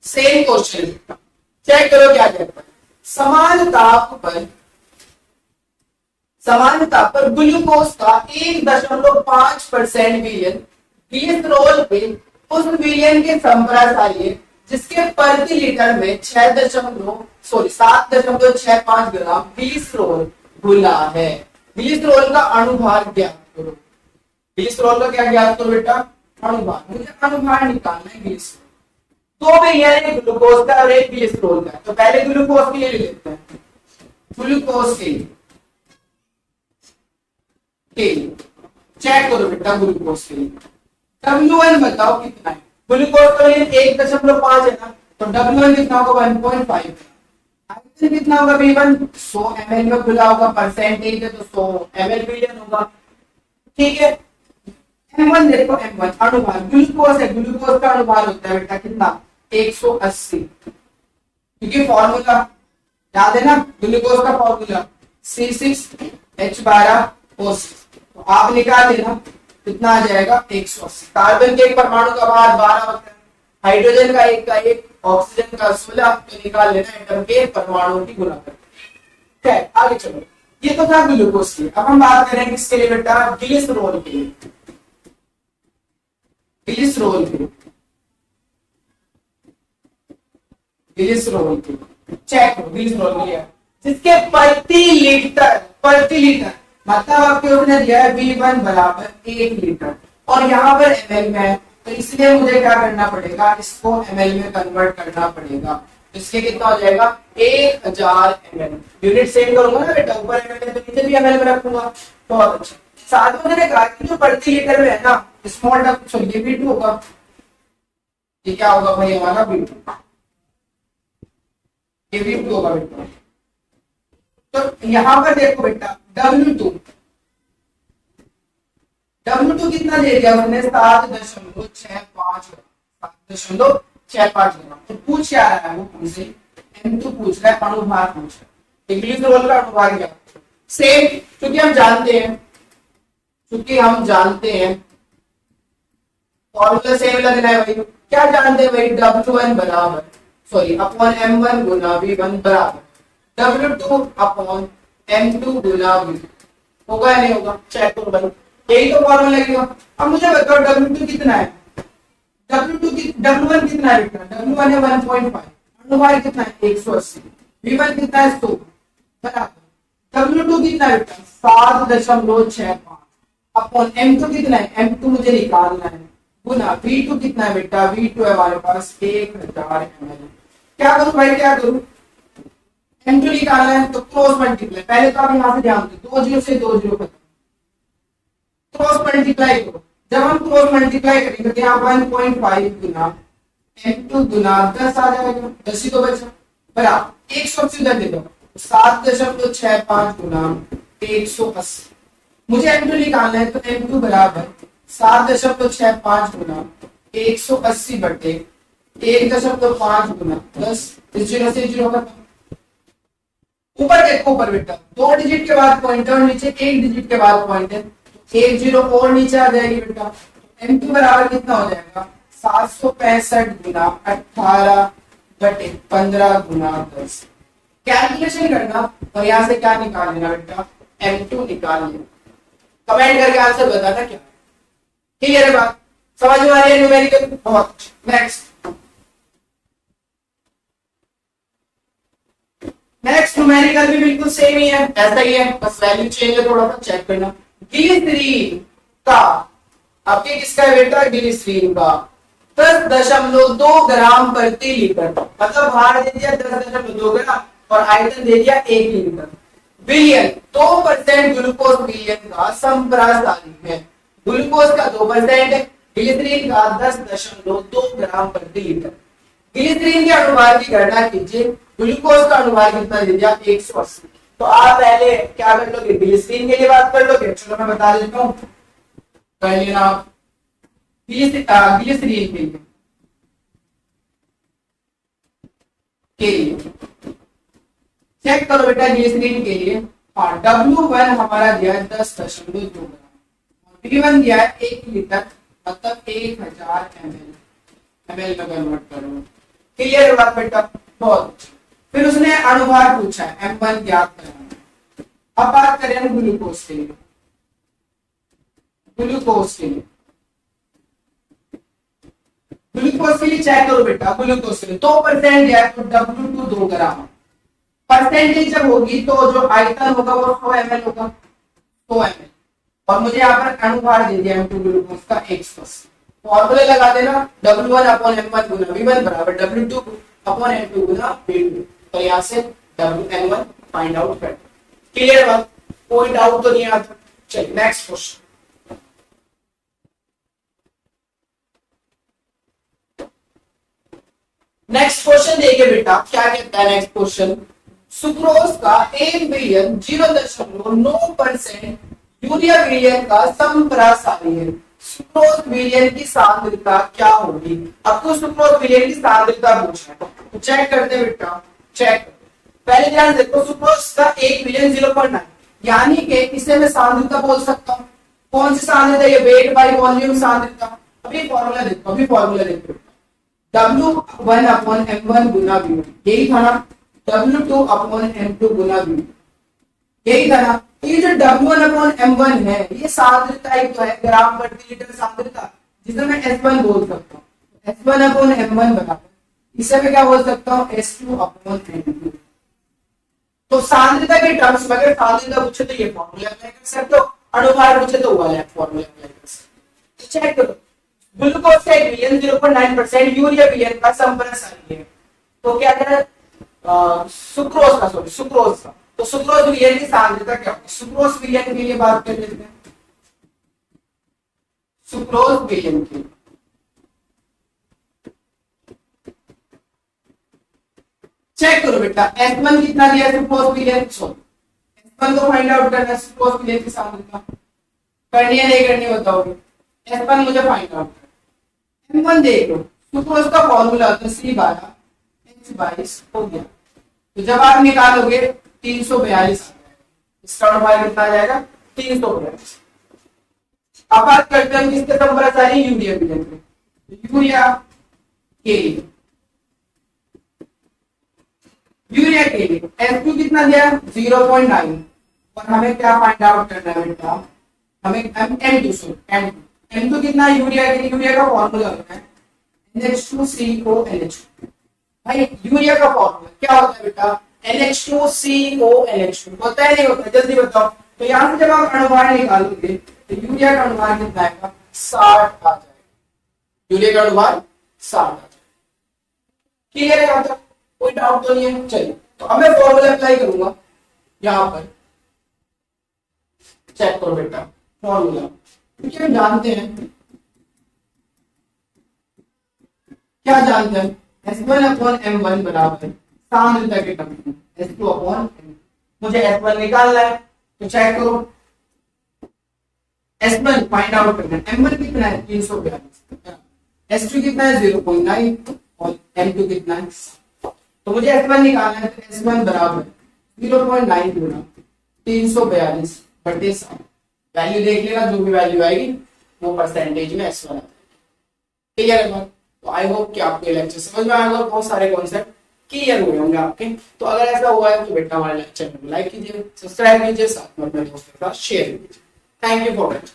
सेम क्वेश्चन है, चेक करो क्या कहता है, समान ताप पर ग्लूकोज का 1.5% विलयन ग्लिसरॉल पे उस विलयन के संप्रासार्य जिसके प्रति लीटर में 7.65 ग्राम ग्लिसरॉल घुला है, ग्लिसरॉल का अणुभार ज्ञात करो, ग्लिसरॉल का क्या ज्ञात करो बेटा, अणुभार, मुझे अणुभार निकालना है ग्लिसरॉल, तो भैया एक ग्लूकोज का और एक ग्लिसरॉल का, तो पहले ग्लूकोज के लिए लेते हैं, ग्लूकोज के लिए चेक करो बेटा, ग्लूकोज के लिए W1 बताओ कितना है, ग्लूकोज का ये 1.5 है ना, तो W1 कितना होगा 1.5, आयतन कितना होगा V1 100 ml में खुला होगा, परसेंटेज है तो 100 ml विलयन होगा, ठीक है। M1 देखो, M1 अणुभार, ग्लूकोज है, ग्लूकोज का अणुभार होता है बेटा कितना 180, क्योंकि फॉर्मूला याद है ना, ग्लूकोज का फॉर्मूला C6H12O6, तो आप निकाल देना कितना आ जाएगा 180, कार्बन के एक परमाणु का भार 12 होता है, हाइड्रोजन का एक का 1, ऑक्सीजन का 16, तो निकाल लेना एटम के परमाणुओं की गुना करके, ठीक, आगे चलो, ये तो था ग्लूकोज की, अब हम बात करेंगे किसके लिए बेटा, ग्लिसरॉल के लिए, ग्लिसरॉल के, ग्लिसरॉल के, चेक करो ग्लिसरॉल लिया जिसके प्रति लीटर मतलब आपके उसने दिया है V1 बराबर 1 लीटर और यहाँ पर ml में है, तो इसलिए मुझे क्या करना पड़ेगा, इसको ml में कन्वर्ट करना पड़ेगा, इसके कितना हो जाएगा 1000 ml, यूनिट सेम करूंगा ना बेटा, ऊपर ml है तो नीचे भी ml में रखूंगा, बहुत अच्छा। साथ में मैंने कहा कि जो प्रति लीटर में है ना स्मॉल डब, ये V2 होगा, ये क्या होगा भाई हमारा V2, ये V2 होगा बेटा, तो यहां पर देखो बेटा W2 कितना दे दिया उसने 7.65 ग्राम, तो पूछ क्या रहा है वो हमसे, M2 पूछ रहा है, अणुभार पूछ रहा है, ग्लिसरॉल का अणुभार क्या सेम, क्योंकि हम जानते हैं फॉर्मूला सेम लगना है भाई, क्या जानते हैं भाई, W1 बराबर अपॉन M1 गुना V1 बराबर W2 अपॉन M2 गुना V2, होगा या नहीं होगा, चेक करो भाई, यही तो फॉर्मूला लगेगा। अब मुझे बताओ W2 कितना है, W1 कितना है बेटा, W1 है 1.5, अणुभार कितना है 180, V1 कितना है 100 बराबर W2 कितना है बेटा 7.65 अपॉन M2 कितना है, M2 मुझे निकालना है, गुना V2 कितना है बेटा, V2 है हमारे पास 1000 ml, क्या करूं भाई, क्या करूं, M2 निकालना है तो क्रॉस मल्टीप्लाई, पहले तो आप यहां से ध्यान दो, 2 0 से 2 0 खत्म, क्रॉस मल्टीप्लाई करो, जब हम क्रॉस मल्टीप्लाई करेंगे तो यहाँ 1.5 गुना M2 गुना 10 आ जाएगा, 10 ही तो बचा बराबर 180 उधर दे दो, 7.65 गुना 180, मुझे M2 निकालना है तो M2 बराबर 7.65 गुना 180 बटे 1.5 गुना 10, 0 से 0 खत्म, ऊपर देखो, ऊपर बेटा 2 डिजिट के बाद पॉइंट है और नीचे 1 डिजिट के बाद पॉइंट है, 1 0 और नीचे आ जाएगी बेटा, M2 बराबर कितना हो जाएगा 765 गुना 18 बटे 15 गुना 10, कैलकुलेशन करना और यहाँ से क्या निकाल लेना बेटा, M2 निकाल लेना। कमेंट करके आंसर बताना क्या, ठीक है बात समझ में आ रही है न्यूमेरिकल, बहुत। नेक्स्ट न्यूमेरिकल भी बिल्कुल सेम ही है, ऐसा ही है, बस वैल्यू चेंज है, थोड़ा सा चेक करना। ग्लिसरीन का, आपके किसका है बेटा, ग्लिसरीन का 10.2 ग्राम प्रति लीटर, मतलब भार दे दिया 10.2 ग्राम और आयतन दे दिया 1 लीटर। विलियन 2% ग्लूकोज विलियन का संप्रासारी है, ग्लूकोज का 2% है, ग्लिसरीन का 10.2 ग्राम प्रति लीटर। ग्लिसरीन के अनुभार की गणना कीजिए, ग्लूकोज का अनुभार कितना दे दिया 180। तो आप पहले क्या कर लोगे, ग्लिसरीन के लिए बात कर लोगे, चलो मैं बता देता हूँ, कर लेना आप ग्लिसरीन के लिए चेक करो बेटा, ग्लिसरीन के लिए हाँ W1 हमारा दिया है 10.2 ग्राम, V1 दिया है 1 लीटर, मतलब 1000 ml में कन्वर्ट करो। क्लियर बात बेटा, बहुत। फिर उसने अनुभार पूछा है, M1 ज्ञात करना। अब बात करें ग्लूकोज के लिए, ग्लूकोज के लिए चेक करो बेटा, ग्लूकोज के लिए 2% दिया है, तो W2 2 ग्राम, परसेंटेज जब होगी तो जो आयतन होगा वो 100 ml होगा, 100 ml, और मुझे यहाँ पर अनुभार दे दिया M2 ग्लूकोज का 180। फॉर्मूले लगा देना, W1 अपॉन M1 गुना V1 बराबर W2 अपॉन M2 गुना V2, तो यहाँ से WN1 फाइंड आउट कर। क्लियर बात, कोई डाउट तो नहीं आता। चलिए नेक्स्ट क्वेश्चन, नेक्स्ट क्वेश्चन देखिए बेटा, क्या कहता है नेक्स्ट क्वेश्चन। सुक्रोज का 1 बिलियन 0.9% यूरिया विलियन का संप्रासारी है, सुक्रोज विलियन की सांद्रता क्या होगी। आपको सुक्रोज विलियन की सांद्रता पूछना है, तो चेक करते हैं बेटा, चेक पहले ध्यान देखो, सुक्रोज का 1 बिलियन 0.9, यानी कि इसे मैं सांद्रता बोल सकता हूँ। कौन सी सांद्रता, ये वेट बाय वॉल्यूम सांद्रता। अभी फॉर्मूला देखो, W1 अपॉन M1 गुना V1, यही था ना, W2 अपॉन M2 गुना V2, यही था ना। ये जो W1 अपॉन M1 है, ये सांद्रता एक तो है, ग्राम प्रति लीटर सांद्रता, जिसे मैं S1 बोल सकता हूँ। S1 अपॉन M1 बराबर, इसे मैं क्या बोल सकता हूँ, S2 अपॉन M2। तो सांद्रता के टर्म्स में अगर सांद्रता पूछे तो ये फॉर्मूला अप्लाई कर सकते हो, अनुभार पूछे तो वाला फॉर्मूला अप्लाई कर सकते हो। चेक करो, ग्लूकोज का 1 बिलियन 0.9% यूरिया विलियन का संप्रासारी है, तो क्या करें, सुक्रोज का, तो सुक्रोज विलियन की सांद्रता क्या होगी। सुक्रोज विलियन के लिए बात कर लेते हैं, सुक्रोज विलियन की चेक करो बेटा, S1 कितना दिया सुक्रोज विलियन, S1 को फाइंड आउट करना है, सुक्रोज विलियन की सांद्रता करनी है नहीं करनी बताओगे। S1 मुझे फाइंड आउट करना, M1 देख लो, सुक्रोज का फॉर्मूला होता है C12H22 हो गया, तो जब आप निकालोगे 342, इसका अनुपात कितना आ जाएगा 342। अब बात करते हैं किसके संप्रासारी, यूरिया विलियन के, यूरिया के लिए S2 कितना दिया 0.9, और हमें क्या फाइंड आउट करना है बेटा, हमें M2 कितना यूरिया के लिए, यूरिया का फॉर्मूला होता है NH2CONH। भाई यूरिया का फॉर्मूला क्या होता है बेटा, NH2CONH होता है नहीं होता, जल्दी बताओ। तो यहाँ से जब आप अनुभार निकालोगे तो यूरिया का अनुभार कितना आएगा 60 आ जाएगा, यूरिया का अनुभार 60 आ जाएगा। क्लियर है यहाँ तक, कोई डाउट तो नहीं है। चलिए तो अब मैं फॉर्मूला अप्लाई करूंगा यहाँ पर, चेक करो बेटा फॉर्मूला, क्योंकि हम जानते हैं, क्या जानते हैं, S1 अपॉन M1 बराबर सांद्रता के टर्म में S2 अपॉन M, मुझे S1 निकालना है, तो चेक करो, S1 फाइंड आउट करना है, M1 कितना है 342, S2 कितना है 0.9 और M2 कितना है, तो मुझे S1 निकालना है, तो S1 बराबर 0.9 गुना 342 बटे 7, वैल्यू देख लेना, जो भी वैल्यू आएगी वो परसेंटेज में S1 आता है। क्लियर है बात। तो आई होप कि आपको ये लेक्चर समझ में आएगा, बहुत सारे कॉन्सेप्ट क्लियर हुए होंगे आपके। तो अगर ऐसा हुआ है तो बेटा हमारे चैनल को लाइक कीजिए, सब्सक्राइब कीजिए, साथ में अपने दोस्तों के साथ शेयर कीजिए। Thank you for watching.